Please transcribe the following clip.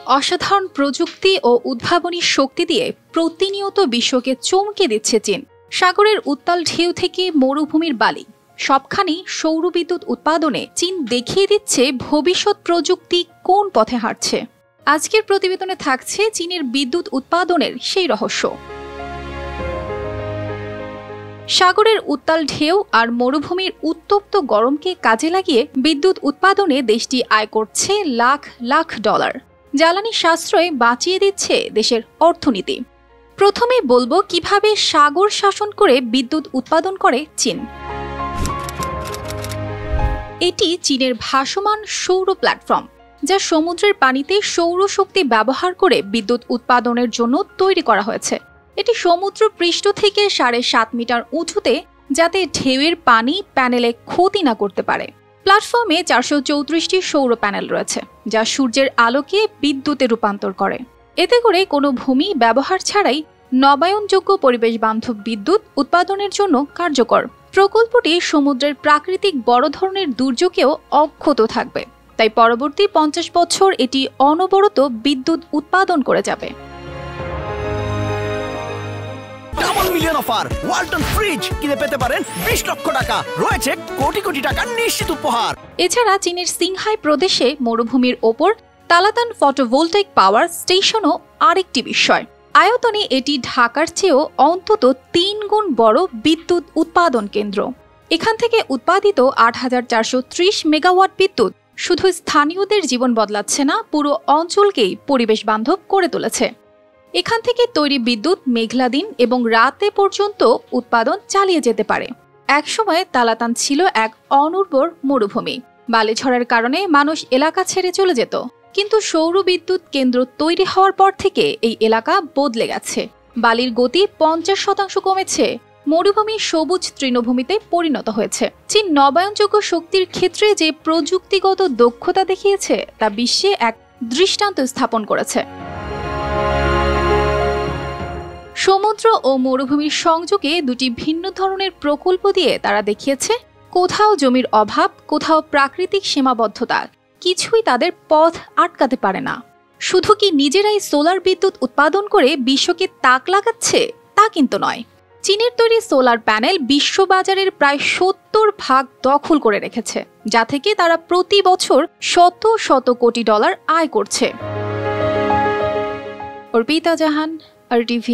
অসাধারণ প্রযুক্তি ও উদ্ভাবনী শক্তি দিয়ে প্রতিনিয়ত বিশ্বকে চমকে দিচ্ছে চীন। সাগরের উত্তাল ঢেউ থেকে মরুভূমির বালি, সবখানি সৌরবিদ্যুৎ উৎপাদনে চীন দেখিয়ে দিচ্ছে ভবিষ্যৎ প্রযুক্তি কোন পথে হাঁটছে। আজকের প্রতিবেদনে থাকছে চীনের বিদ্যুৎ উৎপাদনের সেই রহস্য। সাগরের উত্তাল ঢেউ আর মরুভূমির উত্তপ্ত গরমকে কাজে লাগিয়ে বিদ্যুৎ উৎপাদনে দেশটি আয় করছে লাখ লাখ ডলার। জ্বালানি সাশ্রয় বাঁচিয়ে দিচ্ছে দেশের অর্থনীতি। প্রথমে বলবো কিভাবে সাগর শাসন করে বিদ্যুৎ উৎপাদন করে চীন। এটি চীনের ভাসমান সৌর প্ল্যাটফর্ম, যা সমুদ্রের পানিতে সৌরশক্তি ব্যবহার করে বিদ্যুৎ উৎপাদনের জন্য তৈরি করা হয়েছে। এটি সমুদ্র পৃষ্ঠ থেকে 7.5 মিটার উঁচুতে, যাতে ঢেউয়ের পানি প্যানেলে ক্ষতি না করতে পারে। প্ল্যাটফর্মে 434টি সৌর প্যানেল রয়েছে, যা সূর্যের আলোকে বিদ্যুতে রূপান্তর করে। এতে করে কোনো ভূমি ব্যবহার ছাড়াই নবায়নযোগ্য পরিবেশ বান্ধব বিদ্যুৎ উৎপাদনের জন্য কার্যকর। প্রকল্পটি সমুদ্রের প্রাকৃতিক বড় ধরনের দুর্যোগেও অক্ষত থাকবে, তাই পরবর্তী 50 বছর এটি অনবরত বিদ্যুৎ উৎপাদন করে যাবে। Double million offer Walton fridge কিনে পেতে পারেন 20 লক্ষ টাকা, রয়েছে কোটি কোটি টাকার নিশ্চিত উপহার। এছাড়া চীনের সিংহাই প্রদেশে মরুভূমির ওপর তালাতান ফটোভোল্টাইক পাওয়ার স্টেশনও আরেকটি বিষয়। আয়তনে এটি ঢাকার চেয়েও অন্তত 3 গুণ বড় বিদ্যুৎ উৎপাদন কেন্দ্র। এখান থেকে উৎপাদিত 8430 মেগাওয়াট বিদ্যুৎ শুধু স্থানীয়দের জীবন বদলাচ্ছে না, পুরো অঞ্চলকেই পরিবেশ বান্ধব করে তুলেছে। এখান থেকে তৈরি বিদ্যুৎ মেঘলা দিন এবং রাতে পর্যন্ত উৎপাদন চালিয়ে যেতে পারে। একসময় তালাতান ছিল এক অনুর্বর মরুভূমি। বালিঝড়ের কারণে মানুষ এলাকা ছেড়ে চলে যেত, কিন্তু সৌর বিদ্যুৎ কেন্দ্র তৈরি হওয়ার পর থেকে এই এলাকা বদলে গেছে। বালির গতি 50% কমেছে, মরুভূমি সবুজ তৃণভূমিতে পরিণত হয়েছে। চীন নবায়নযোগ্য শক্তির ক্ষেত্রে যে প্রযুক্তিগত দক্ষতা দেখিয়েছে তা বিশ্বে এক দৃষ্টান্ত স্থাপন করেছে। সমুদ্র ও মরুভূমির সংযোগে দুটি ভিন্ন ধরনের প্রকল্প দিয়ে তারা দেখিয়েছে কোথাও জমির অভাব, কোথাও প্রাকৃতিক সীমাবদ্ধতা, কিছুই তাদের পথ আটকাতে পারে না। শুধু কি নিজেরাই সোলার বিদ্যুৎ উৎপাদন করে বিশ্বকে তাক লাগাচ্ছে তা কিন্তু নয়। চীনের তৈরি সোলার প্যানেল বিশ্ববাজারের প্রায় 70% দখল করে রেখেছে, যা থেকে তারা প্রতি বছর শত শত কোটি ডলার আয় করছে। অর্পিতা জাহান, RTV।